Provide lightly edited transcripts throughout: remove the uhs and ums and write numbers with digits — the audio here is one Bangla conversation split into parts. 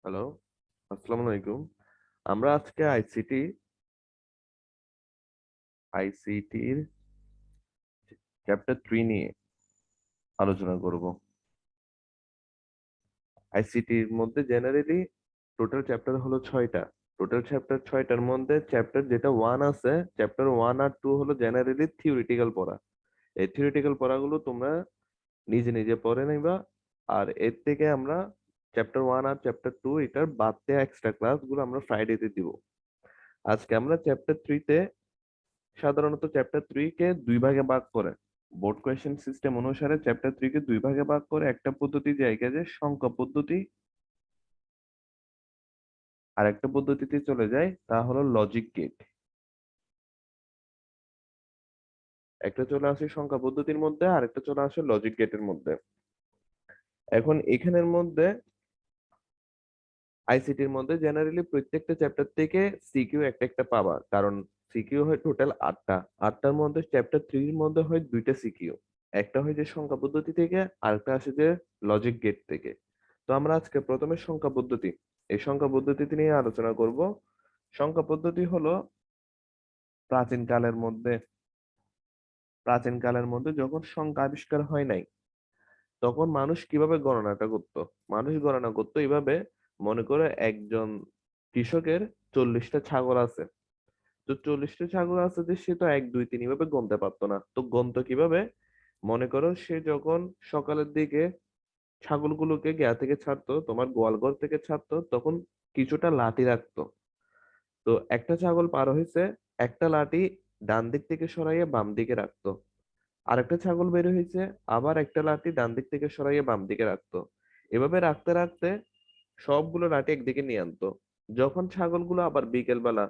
হ্যালো, আসসালামু আলাইকুম। আমরা আজকে আইসিটির চ্যাপ্টার 3 নিয়ে আলোচনা করব। আইসিটির মধ্যে জেনারেলি টোটাল চ্যাপ্টার হলো 6টা। টোটাল চ্যাপ্টার 6টার মধ্যে চ্যাপ্টার যেটা 1 আছে, চ্যাপ্টার 1 আর 2 হলো জেনারেলি থিওরিটিক্যাল পড়া। এই থিওরিটিক্যাল পড়াগুলো তোমরা নিজে নিজে পড়ে নিবা। আর এর থেকে আমরা চ্যাপ্টার 1 আর চ্যাপ্টার 2 এটার বাদ দেওয়া এক্সট্রা ক্লাসগুলো আমরা ফ্রাইডেতে দিব। আজকে আমরা চ্যাপ্টার 3 তে সাধারণত চ্যাপ্টার 3 কে দুই ভাগে ভাগ করে, বোর্ড কোয়েশ্চেন সিস্টেম অনুসারে চ্যাপ্টার 3 কে দুই ভাগে ভাগ করে একটা পদ্ধতি জায়গা যে সংখ্যা পদ্ধতি, আর একটা পদ্ধতিতে চলে যায় তা হলো লজিক গেট। একটা চলে আসে সংখ্যা পদ্ধতির মধ্যে আর একটা চলে আসে লজিক গেটের মধ্যে। এখন এখানের মধ্যে আইসিটির মধ্যে জেনারেলি প্রত্যেকটা চ্যাপ্টার থেকে সিকিউ একটা একটা পাবা, কারণ সিকিউ হয় টোটাল 8টা। 8টার মধ্যে চ্যাপ্টার 3 এর মধ্যে হয় দুইটা সিকিউ। একটা হয় যে সংখ্যা পদ্ধতি থেকে, আরেকটা আসে যে লজিক গেট থেকে। তো আমরা আজকে প্রথমে সংখ্যা পদ্ধতি, এই সংখ্যা পদ্ধতিতে নিয়ে আলোচনা করব। সংখ্যা পদ্ধতি হলো প্রাচীন কালের মধ্যে প্রাচীন কালের মধ্যে যখন সংখ্যা আবিষ্কার হয় নাই, তখন মানুষ কিভাবে গণনাটা করত। মানুষ গণনা করতো এইভাবে: মনে করে একজন কৃষকের 40টা ছাগল আছে। তো 40টা ছাগল আছে যে সে তো 1 2 3 এভাবে গুনতে পারতো না, তো গুনতো কিভাবে? মনে করো সে যখন সকালের দিকে ছাগলগুলোকে গা থেকে ছাড়তো, তোমার গোয়াল ঘর থেকে ছাড়তো, তখন কিছুটা লাঠি রাখতো। তো একটা ছাগল পার হয়েছে, একটা লাঠি ডান দিক থেকে সরাইয়ে বাম দিকে রাখতো। আরেকটা ছাগল বের হয়েছে, আবার একটা লাঠি ডান দিক থেকে সরাইয়ে বাম দিকে রাখতো। এভাবে রাখতে রাখতে সবগুলো লাঠি একদিকে নিয়ে আনতো। যখন ছাগলগুলো আবার বিকেল বেলা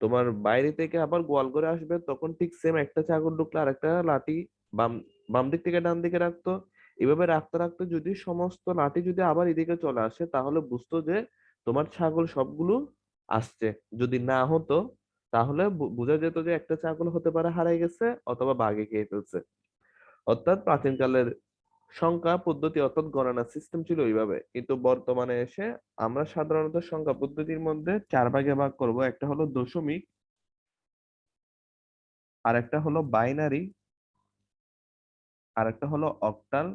তোমার বাইরে থেকে আবার গোয়াল ঘরে আসবে, তখন ঠিক সেম একটা ছাগল ঢুকলে আর একটা লাঠি বাম বাম দিক থেকে ডান দিকে রাখতো। এভাবে রাখতে রাখতে যদি সমস্ত লাঠি যদি আবার এদিকে চলে আসে, তাহলে বুঝতো যে তোমার ছাগল সবগুলো আসছে। যদি না হতো, তাহলে বোঝা যেত যে একটা ছাগল হতে পারে হারিয়ে গেছে অথবা বাঘে খেয়ে ফেলছে। অর্থাৎ প্রাচীনকালের সংখ্যা পদ্ধতি অর্থাৎ গণনা সিস্টেম ছিল এইভাবে। কিন্তু বর্তমানে এসে আমরা সাধারণত সংখ্যা পদ্ধতির মধ্যে 4 ভাগে ভাগ করব। একটা হলো দশমিক, আর একটা হলো বাইনারি, আর একটা হলো অক্টাল,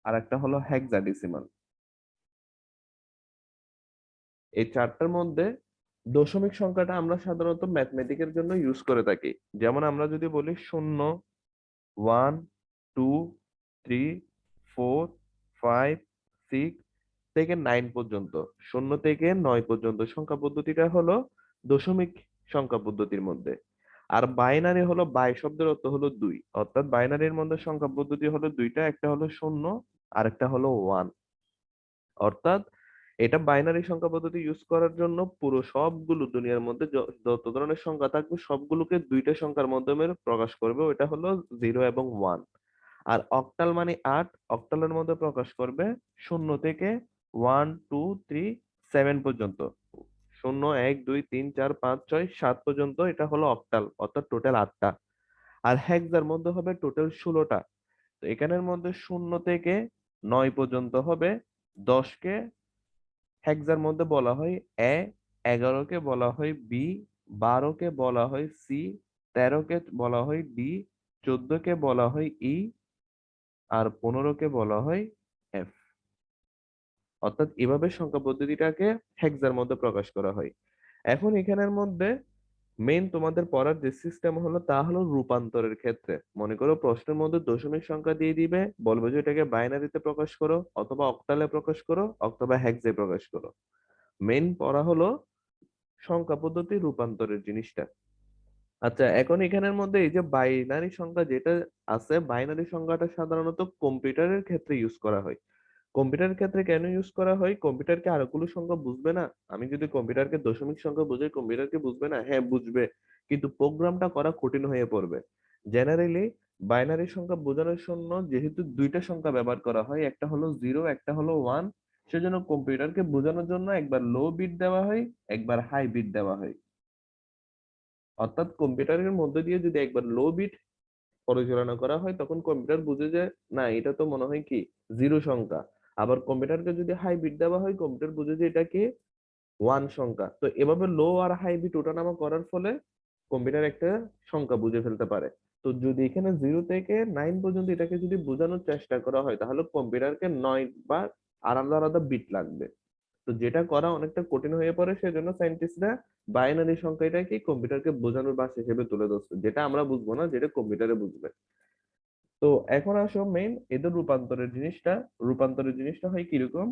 আর একটা হলো হেক্সাডেসিমাল। এই চারটার মধ্যে দশমিক সংখ্যাটা আমরা সাধারণত ম্যাথমেটিকের জন্য ইউজ করে থাকি। যেমন আমরা যদি বলি 0 1 2 3 4 5 6 থেকে 9 পর্যন্ত, 0 থেকে 9 পর্যন্ত সংখ্যা পদ্ধতিটা হলো দশমিক সংখ্যা পদ্ধতির মধ্যে। আর বাইনারি হলো, বাই শব্দের অর্থ হলো দুই, অর্থাৎ বাইনারির মধ্যে সংখ্যা পদ্ধতি হলো দুইটা, একটা হলো 0 আর একটা হলো 1। অর্থাৎ এটা বাইনারি সংখ্যা পদ্ধতি ইউজ করার জন্য পুরো সবগুলো দুনিয়ার মধ্যে যত ধরনের সংখ্যা থাকবে সবগুলোকে দুইটা সংখ্যার মাধ্যমে প্রকাশ করবে, ওটা হলো 0 এবং 1। আর অক্টাল মানে 8, অক্টালের মধ্যে প্রকাশ করবে 0 থেকে 1 2 3 7 পর্যন্ত। 0 1 2 3 4 5 6 7 পর্যন্ত, এটা হলো অক্টাল, অর্থাৎ টোটাল 8টা। আর হেক্সার মধ্যে হবে টোটাল 16টা। তো এখানের মধ্যে 0 থেকে 9 পর্যন্ত হবে 10কে হেক্সার মধ্যে বলা হয় এ, 11কে বলা হয় বি, 12কে বলা হয় সি, 13কে বলা হয় ডি, 14কে বলা হয় ই, আর 15কে বলা হয় এফ। অর্থাৎ এভাবে সংখ্যা পদ্ধতিটাকে হেক্সার মধ্যে প্রকাশ করা হয়। এখন এখানের মধ্যে মেইন তোমাদের পড়ার যে সিস্টেম হলো তা হলো রূপান্তরের ক্ষেত্রে। মনে করো প্রশ্নের মধ্যে দশমিক সংখ্যা দিয়ে দিবে, বলবে যে এটাকে বাইনারিতে প্রকাশ করো অথবা অক্টালে প্রকাশ করো অথবা হেক্সে প্রকাশ করো। মেইন পড়া হলো সংখ্যা পদ্ধতি রূপান্তরের জিনিসটা। আচ্ছা, এখন এখানের মধ্যে এই যে বাইনারি সংখ্যা যেটা আছে, বাইনারি সংখ্যাটা সাধারণত কম্পিউটারের ক্ষেত্রে ইউজ করা হয়। কম্পিউটারের ক্ষেত্রে কেন ইউজ করা হয়? কম্পিউটারকে আরোগুলো সংখ্যা বুঝবে না? আমি যদি কম্পিউটারকে দশমিক সংখ্যা বুঝাই, কম্পিউটারকে বুঝবে না? হ্যাঁ বুঝবে, কিন্তু প্রোগ্রামটা করা কঠিন হয়ে পড়বে। জেনারেলি বাইনারি সংখ্যা বোঝানোর জন্য যেহেতু দুইটা সংখ্যা ব্যবহার করা হয়, একটা হলো 0 একটা হলো 1, সেজন্য কম্পিউটারকে বোঝানোর জন্য একবার লো বিট দেওয়া হয়, একবার হাই বিট দেওয়া হয়। অর্থাৎ কম্পিউটারের মধ্যে দিয়ে যদি একবার লো বিট পরিচালনা করা হয়, তখন কম্পিউটার বুঝে যায় না এটা তো মনে হয় কি জিরো সংখ্যা। আবার কম্পিউটারকে যদি হাই বিট দেওয়া হয়, কম্পিউটার বুঝে যে এটা কি ওয়ান সংখ্যা। তো এভাবে লো আর হাই বিট ওঠানামা করার ফলে কম্পিউটার একটা সংখ্যা বুঝে ফেলতে পারে। তো যদি এখানে 0 থেকে 9 পর্যন্ত এটাকে যদি বোঝানোর চেষ্টা করা হয়, তাহলে কম্পিউটারকে 9 বা আলাদা আলাদা বিট লাগবে। তো যেটা করা অনেকটা কঠিন হয়ে পড়ে, সেজন্য সায়েন্টিস্টরা বাইনারি সংখ্যাটাকে কম্পিউটারকে বোঝানোর ভাষা হিসেবে তুলে ধরছে, যেটা আমরা বুঝবো না, যেটা কম্পিউটারে বুঝবে। তো এখন আসো মেইন এদের রূপান্তরের জিনিসটা হয় কিরকম।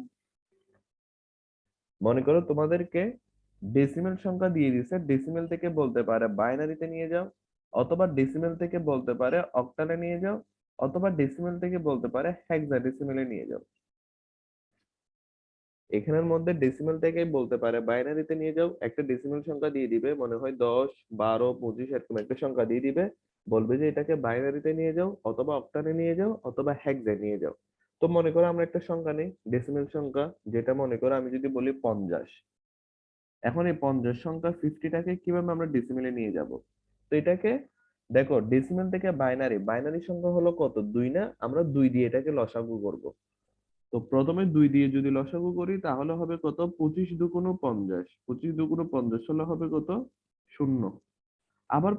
মনে করো তোমাদেরকে ডেসিমেল সংখ্যা দিয়ে দিছে, ডেসিমেল থেকে বলতে পারে বাইনারিতে নিয়ে যাও, অথবা ডেসিমেল থেকে বলতে পারে অক্টালে নিয়ে যাও, অথবা ডেসিমেল থেকে বলতে পারে হেক্সাডেসিমেলে নিয়ে যাও। এখানের মধ্যে ডেসিমেল থেকে বলতে পারে বাইনারিতে নিয়ে যাও, একটা ডেসিমেল সংখ্যা দিয়ে দিবে, মনে হয় 10, 12, 25 এরকম একটা সংখ্যা দিয়ে দিবে, বলবে যে এটাকে বাইনারিতে নিয়ে যাও, অথবা অক্টালে নিয়ে যাও, অথবা হেক্সে নিয়ে যাও। তো মনে করো আমরা একটা সংখ্যা নেই, ডেসিমেল সংখ্যা, যেটা মনে করো আমি যদি বলি 50। এখন এই 50 সংখ্যা 50টাকে কিভাবে আমরা ডেসিমেলে নিয়ে যাব? তো এটাকে দেখো, ডেসিমেল থেকে বাইনারি, বাইনারি সংখ্যা হলো কত, 2 না? আমরা 2 দিয়ে এটাকে লসাগু করব। তো প্রথমে 2 দিয়ে যদি লসাগু করি তাহলে হবে কত, 25 দুগুণ 50, 25 দুগুণ 50 হলে হবে কত, 0। আবার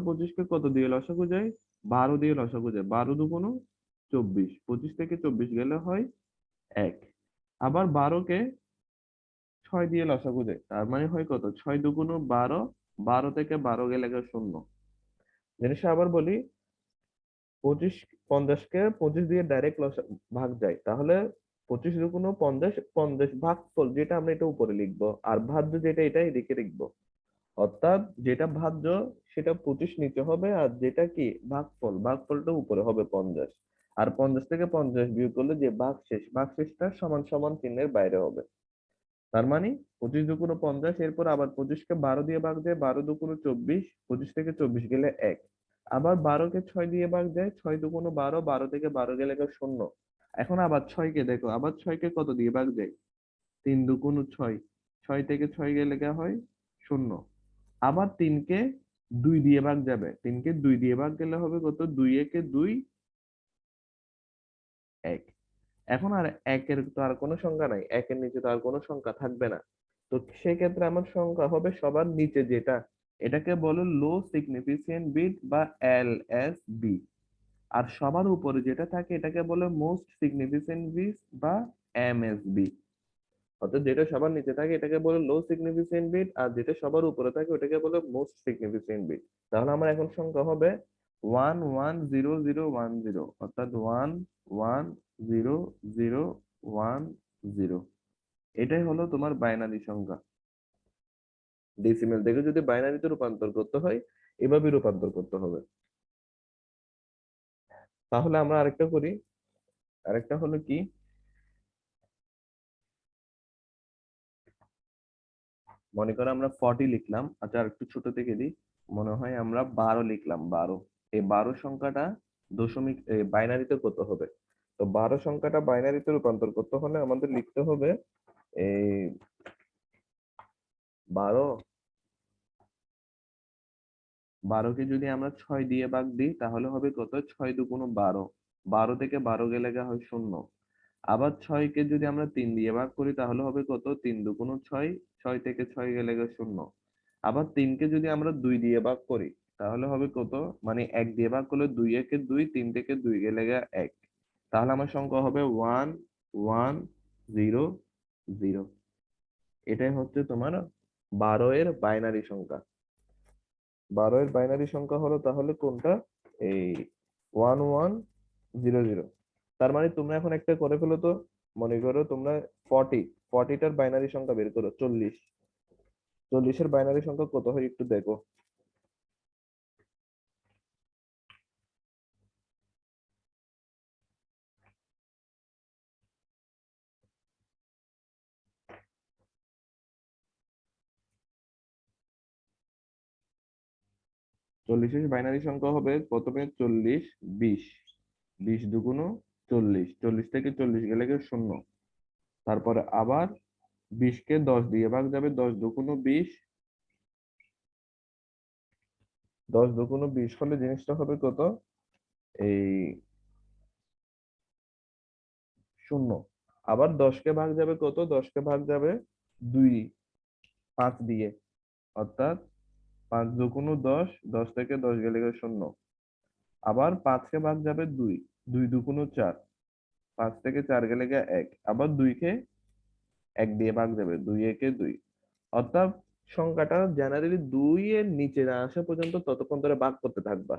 পঁচিশকে কত দিয়ে লসাগু যায়, 12 দিয়ে লসাগু যায়, 12 দুগুণ 24, 25 থেকে 24 গেলে হয় 1। আবার 12কে 6 দিয়ে লসাগু যায়, তার মানে হয় কত, 6 দুগুণ 12, 12 থেকে 12 গেলে গেল 0। জিনিসটা আবার বলি, 25, 50কে 25 দিয়ে ডাইরেক্ট ভাগ যায়, তাহলে 25 দুগুণ 50, 50 ভাগফল যেটা আমরা এটা উপরে লিখবো, আর ভাজ্য যেটা এটা এদিকে লিখবো। অর্থাৎ যেটা ভাজ্য সেটা 25 নিচে হবে, আর যেটা কি ভাগফলটা উপরে হবে 50। আর 50 থেকে 50 বিয়োগ করলে যে ভাগশেষটা সমান সমান চিহ্নের বাইরে হবে। তার মানে 25 দুগুণ 50, এরপর আবার 25কে 12 দিয়ে ভাগ যায়, 12 দুগুণ 24, 25 থেকে 24 গেলে 1। আবার 12কে 6 দিয়ে ভাগ যায়, 6 দুগুণ 12, 12 থেকে 12 গেলে 0। এখন আবার 6কে দেখো, আবার 6কে কত দিয়ে ভাগ যায়, 3 দুগুণ 6, 6 থেকে 6 গেলে হয় 0। আবার 3কে 2 দিয়ে ভাগ যাবে, 3কে 2 দিয়ে ভাগ গেলে হবে কত, 2 একে 2, 1। এখন আর একের তো আর কোনো সংখ্যা নাই, একের নিচে তো আর কোনো সংখ্যা থাকবে না। তো সেক্ষেত্রে আমার সংখ্যা হবে সবার নিচে যেটা, এটাকে বলে লো সিগনিফিকেন্ট বিট বা এলএসবি। আর সবার উপরে যেটা থাকে এটাকে বলে মোস্ট সিগনিফিকেন্ট বিট বা এমএসবি। অর্থাৎ যেটা সবার নিচে থাকে এটাকে বলে লো সিগনিফিকেন্ট বিট, আর যেটা সবার উপরে থাকে ওটাকে বলে মোস্ট সিগনিফিকেন্ট বিট। তাহলে আমার এখন সংখ্যা হবে 110010, অর্থাৎ 110010। এটাই হলো তোমার বাইনারি সংখ্যা। ডেসিমেল থেকে যদি বাইনারিতে রূপান্তর করতে হয়, এভাবে রূপান্তর করতে হবে। তাহলে আমরা আরেকটা করি, আরেকটা হলো কি, মনে করো আমরা 40 লিখলাম, আচ্ছা আর একটু ছোট থেকে দিই, মনে হয় আমরা 12 লিখলাম, 12। এই 12 সংখ্যাটা দশমিক বাইনারিতে কত হবে? তো 12 সংখ্যাটা বাইনারিতে রূপান্তর করতে হলে আমাদের লিখতে হবে এই 12, 12কে যদি আমরা 6 দিয়ে ভাগ দিই তাহলে হবে কত, 6 দুগুণ 12, 12 থেকে 12 গেলে হয় 0। আবার 6কে যদি আমরা 3 দিয়ে ভাগ করি তাহলে হবে কত, 3 দুগুণ 6, 6 থেকে 6 গেলে 0। আবার 3কে যদি আমরা 2 দিয়ে ভাগ করি তাহলে হবে কত, মানে 1 দিয়ে ভাগ করলে 2 একে 2, 3 থেকে 2 গেলে 1। তাহলে আমার সংখ্যা হবে 1100। এটাই হচ্ছে তোমার 12 এর বাইনারি সংখ্যা। 12 এর বাইনারি সংখ্যা হলো তাহলে কোনটা, এই 1100। তার মানে তোমরা এখন একটা করে ফেলো তো, মনে করো তোমরা 40টার বাইনারি সংখ্যা বের করো, 40, 40-এর বাইনারি সংখ্যা কত হয় একটু দেখো। 40-এর বাইনারি সংখ্যা হবে প্রথমে 40, 20, 20 দুগুণ 40, 40 থেকে 40 গেলে 0। তারপরে আবার 20কে 10 দিয়ে ভাগ যাবে, 10 দুগুণ 20, 10 দুগুণ 20 হলে জিনিসটা হবে কত, এই 0। আবার 10 কে ভাগ যাবে কত, 10 কে ভাগ যাবে 2 5 দিয়ে, অর্থাৎ 5 দুগুণ 10, 10 থেকে 10 গেলে 0। আবার 5 কে ভাগ যাবে 2, 2 দুগুণ 4, 5 থেকে 4 গেলে 1, আবার 2 কে 1 দিয়ে ভাগ যাবে, 2 একে 2। অর্থাৎ সংখ্যাটা জেনারেলি 2 এর নিচে না আসা পর্যন্ত ততক্ষণ ধরে ভাগ করতে থাকবা।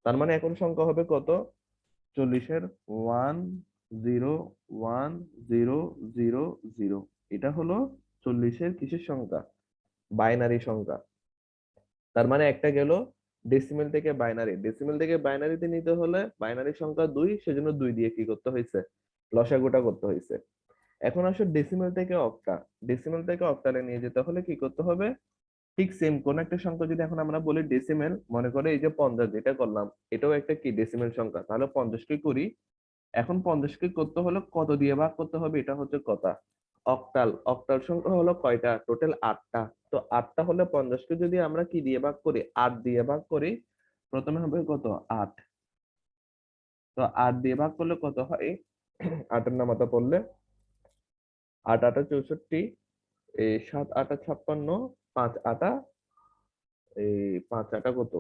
তার মানে এখন সংখ্যা হবে কত, 40-এর 1 0 1 0 0 0। এটা হলো 40-এর কিসের সংখ্যা, বাইনারি সংখ্যা। তার মানে একটা গেল ডেসিমেল থেকে বাইনারি, ডেসিমেল থেকে বাইনারিতে নিতে হলে বাইনারি সংখ্যা 2, সেজন্য 2 দিয়ে কি করতে হয়েছে, লসাগুটা করতে হয়েছে। এখন আসো ডেসিমেল থেকে অক্টা, ডেসিমেল থেকে অক্টালে নিয়ে যেতে হলে কি করতে হবে, ঠিক সেম কোন একটা সংখ্যা যদি এখন আমরা বলি ডেসিমেল, মনে করে এই যে 50 যেটা করলাম, এটাও একটা কি ডেসিমেল সংখ্যা, তাহলে 50 কে করি। এখন 50 কে করতে হলে কত দিয়ে ভাগ করতে হবে, এটা হচ্ছে কথা। অক্টাল, অক্টাল সংখ্যা হলো কয়টা, টোটাল 8টা। তো 8টা হলে 50 কে যদি আমরা কি দিয়ে ভাগ করি, 8 দিয়ে ভাগ করি, প্রথমে হবে কত 8। তো 8 দিয়ে ভাগ করলে কত হয়, 8 এর নামাতা পড়লে 8 8 64, এই 7 8 56, 5 8 এই 5 8 কত,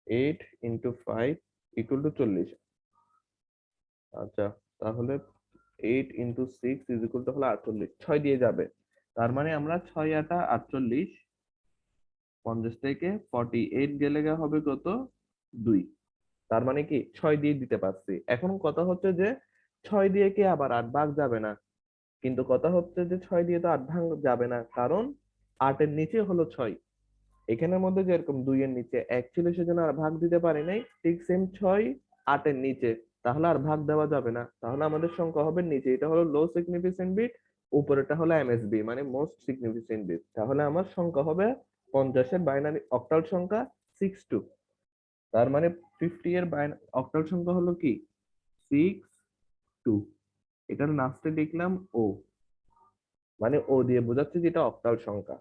8 × 5 = 40। আচ্ছা, তাহলে 8 × 6 হলো 48, 6 দিয়ে যাবে। তার মানে আমরা 6 8 48, 50 থেকে 48 গেলে হবে কত, 2। তার মানে কি 6 দিয়ে দিতে পারছি। এখন কথা হচ্ছে যে 6 দিয়ে কি আবার 8 ভাগ যাবে না, কিন্তু কথা হচ্ছে যে 6 দিয়ে তো 8 ভাগ যাবে না, কারণ 8 এর নিচে হলো 6। এখানের মধ্যে যেরকম 2 এর নিচে 1 ছিল সেজন্য আর ভাগ দিতে পারি নাই, ঠিক সেম 6 8 এর নিচে, তাহলে আর ভাগ দেওয়া যাবে না, তাহলে আমাদের সংখ্যা হবে নিচে, এটা হলো লো সিগনিফিকেন্ট বিট, উপরেটা হলো এমএসবি মানে মোস্ট সিগনিফিকেন্ট বিট। তাহলে আমার সংখ্যা হবে 50 এর বাইনারি অক্টাল সংখ্যা 62। তার মানে 50 এর অক্টাল সংখ্যা হলো কি 62। এটার লাস্টে লিখলাম ও, মানে ও দিয়ে বোঝাচ্ছে যে এটা অক্টাল সংখ্যা।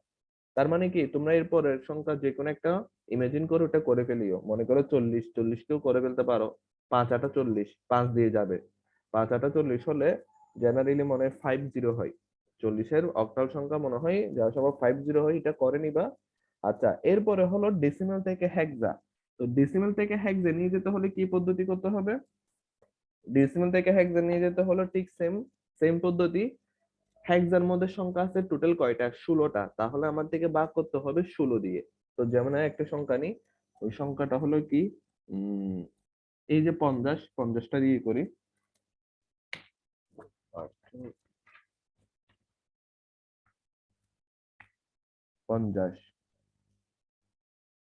তার মানে কি তোমরা এর পরের সংখ্যা যে কোনো একটা ইমাজিন করে ওটা করে ফেলিও, মনে করো 40, 40 কেও করে ফেলতে পারো। 5 8 40, 5 দিয়ে যাবে, 5 8 40 হলে জেনারেলি মনে হয় 50 হয়। 40-এর অক্টাল সংখ্যা মনে হয় যা সব 50 হয়, এটা করে নিবা। আচ্ছা, এরপরে হলো ডেসিমেল থেকে হেক্সা। তো ডেসিমেল থেকে হেক্সা নিয়ে যেতে হলে কি পদ্ধতি করতে হবে, ডেসিমেল থেকে হেক্সা নিয়ে যেতে হলো ঠিক সেম সেম পদ্ধতি। হেক্সার মধ্যে সংখ্যা আছে টোটাল কয়টা, 16টা, তাহলে আমার থেকে ভাগ করতে হবে 16 দিয়ে। তো যেমন একটা সংখ্যা নিই, ওই সংখ্যাটা হলো কি, উম এই যে 50, 50টা দিয়ে করি। 50,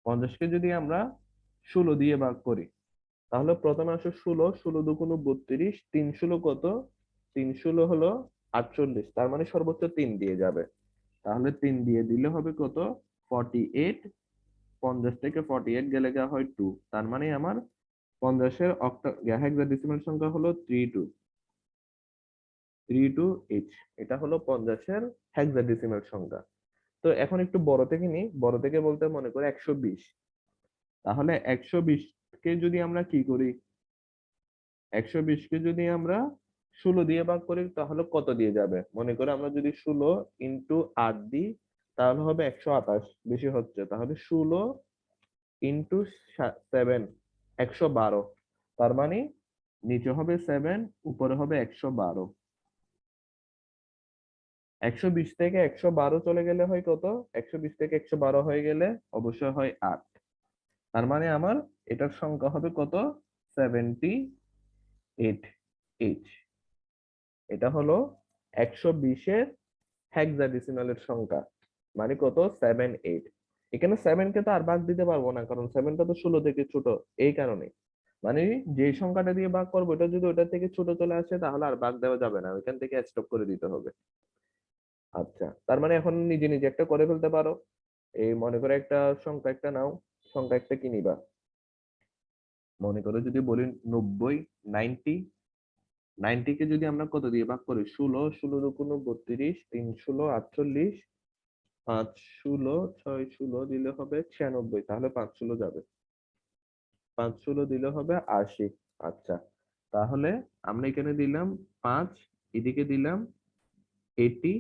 50কে যদি আমরা 16 দিয়ে ভাগ করি, তাহলে প্রথমে আসো 16, 16 দুগুণ 32, 3 16 কত, 3 16 হলো 48, তার মানে সর্বোচ্চ 3 দিয়ে যাবে। তাহলে 3 দিয়ে দিলে হবে কত, 48। 50 থেকে 48 গেলে যা হয় 2, তার মানে আমার 50-এর হেক্সাডেসিমাল সংখ্যা হলো 32H। এটা হলো 50-এর হেক্সাডেসিমাল সংখ্যা। তো এখন একটু বড় থেকে নিই, বড় থেকে বলতে মনে করে 120। তাহলে 120 কে যদি আমরা কি করি, 120 কে যদি আমরা 16 দিয়ে ভাগ করি তাহলে কত দিয়ে যাবে, মনে করে আমরা যদি 16 × 8 দিই তাহলে হবে 128, বেশি হচ্ছে, তাহলে 16 × 7 112। তার মানে নিচে হবে 7, উপরে হবে 112। 120 থেকে 112 চলে গেলে হয় কত, 120 থেকে 112 হয়ে গেলে অবশ্যই হয় 8। তার মানে আমার এটার সংখ্যা হবে কত, 78H। এটা হলো 120-এর হেক্সাডেসিমালের সংখ্যা, মানে কত, 78। এখানে 7 কে তো আর ভাগ দিতে পারবো না, কারণ 7টা তো 16 থেকে ছোট, এই কারণে। মানে যে সংখ্যাটা দিয়ে ভাগ করবো এটা যদি ওটা থেকে ছোট চলে আসে তাহলে আর ভাগ দেওয়া যাবে না, ওইখান থেকে স্টপ করে দিতে হবে। আচ্ছা, তার মানে এখন নিজে নিজে একটা করে ফেলতে পারো। এই মনে করে একটা সংখ্যা একটা নাও, সংখ্যা একটা কি নিবা, মনে করো যদি বলি 90, 90। 90 কে যদি আমরা কত দিয়ে ভাগ করি, 16, 16 দুগুণ 32, 3 16 48, 5 16, 6 16 দিলে হবে 96, তাহলে 5 16 যাবে, 5 16 দিলে হবে 80। আচ্ছা, তাহলে আমরা এখানে দিলাম 5, এদিকে দিলাম 80,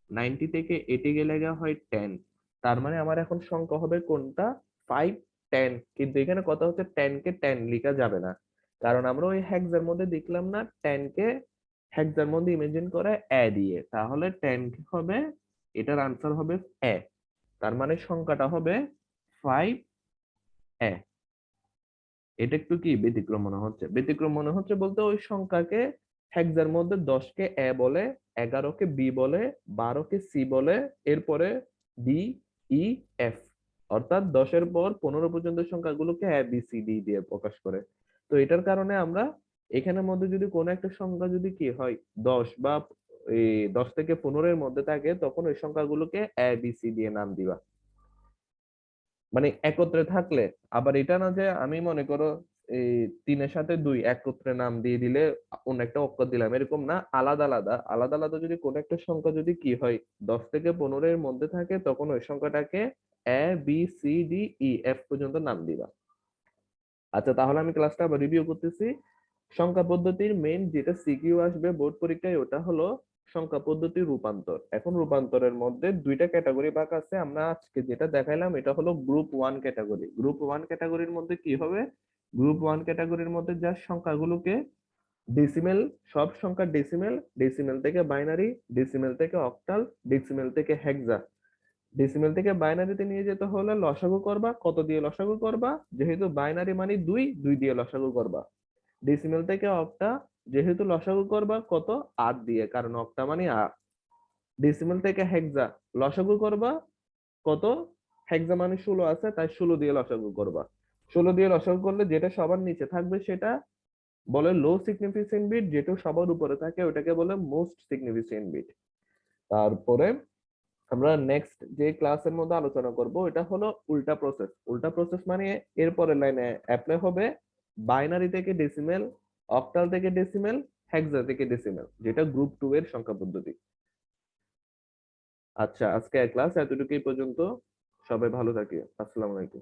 90 থেকে 80 গেলে গা হয় 10। তার মানে আমার এখন সংখ্যা হবে কোনটা? 5, 10। কিন্তু এখানে কথা হচ্ছে 10 কে 10 লেখা যাবে না, কারণ আমরা ওই হেক্সার মধ্যে দেখলাম না 10 কে হেক্সার মধ্যে ইমেজিন করে এ দিয়ে, তাহলে 10 হবে, এটার আনসার হবে এ। তার মানে সংখ্যাটা হবে 5 এ। এটা একটু কি ব্যতিক্রম মনে হচ্ছে? ব্যতিক্রম মনে হচ্ছে বলতে ওই সংখ্যাকে হেক্সার মধ্যে 10 কে এ বলে, 11 কে বি বলে, 12 কে সি বলে, এরপরে ডি, ই, এফ, অর্থাৎ 10-এর পর 15 পর্যন্ত সংখ্যাগুলোকে এ বি সি ডি দিয়ে প্রকাশ করে। তো এটার কারণে আমরা এখানের মধ্যে যদি কোনো একটা সংখ্যা যদি কি হয় 10 বা এই 10 থেকে 15 এর মধ্যে থাকে, তখন ওই সংখ্যাগুলোকে এ বি সি দিয়ে নাম দিবা। মানে একত্রে থাকলে, আবার এটা না যে আমি মনে করো এই 3-এর সাথে 2 একত্রে নাম দিয়ে দিলে অন্য একটা অক্ষর দিলাম, এরকম না, আলাদা আলাদা আলাদা আলাদা যদি কোন একটা সংখ্যা যদি কি হয় 10 থেকে 15 এর মধ্যে থাকে, তখন ওই সংখ্যাটাকে A B C D E F পর্যন্ত নাম দিবা। আচ্ছা, তাহলে আমি ক্লাসটা আবার রিভিউ করতেছি। সংখ্যা পদ্ধতির মেইন যেটা সিকিউ আসবে বোর্ড পরীক্ষায়, ওটা হলো সংখ্যা পদ্ধতির রূপান্তর। এখন রূপান্তরের মধ্যে দুইটা ক্যাটাগরি ভাগ আছে। আমরা আজকে যেটা দেখাইলাম এটা হলো গ্রুপ 1 ক্যাটাগরি। গ্রুপ 1 ক্যাটাগরির মধ্যে কি হবে? গ্রুপ 1 ক্যাটাগরির মধ্যে যা সংখ্যাগুলোকে ডেসিমেল, সব সংখ্যা ডেসিমেল, ডেসিমেল থেকে বাইনারি, ডেসিমেল থেকে অক্টাল, ডেসিমেল থেকে হেক্সা। ডেসিমেল থেকে বাইনারিতে নিয়ে যেতে হলে লসাগু করবা, কত দিয়ে লসাগু করবা? যেহেতু বাইনারি মানে 2, 2 দিয়ে লসাগু করবা। ডেসিমেল থেকে অক্টা, যেহেতু লসাগু করবা কত? 8 দিয়ে, কারণ অক্টা মানে 8। ডেসিমেল থেকে হেক্সা, লসাগু করবা কত? হেক্সা মানে 16 আছে, তাই 16 দিয়ে লসাগু করবা। 16 দিয়ে লসাগু করলে যেটা সবার নিচে থাকবে সেটা বলে লো সিগনিফিকেন্ট বিট, যেটা সবার উপরে থাকে ওটাকে বলে মোস্ট সিগনিফিকেন্ট বিট। তারপরে আমরা নেক্সট যে ক্লাসের মধ্যে আলোচনা করব এটা হলো উল্টা প্রসেস। উল্টা প্রসেস মানে এরপরের লাইনে অ্যাপ্লাই হবে বাইনারি থেকে ডেসিমেল, অক্টাল থেকে ডেসিমেল, হেক্সা থেকে ডেসিমেল, যেটা গ্রুপ 2 এর সংখ্যা পদ্ধতি। আচ্ছা, আজকে ক্লাস এতটুকুই পর্যন্ত। সবাই ভালো থাকে। আসসালামু আলাইকুম।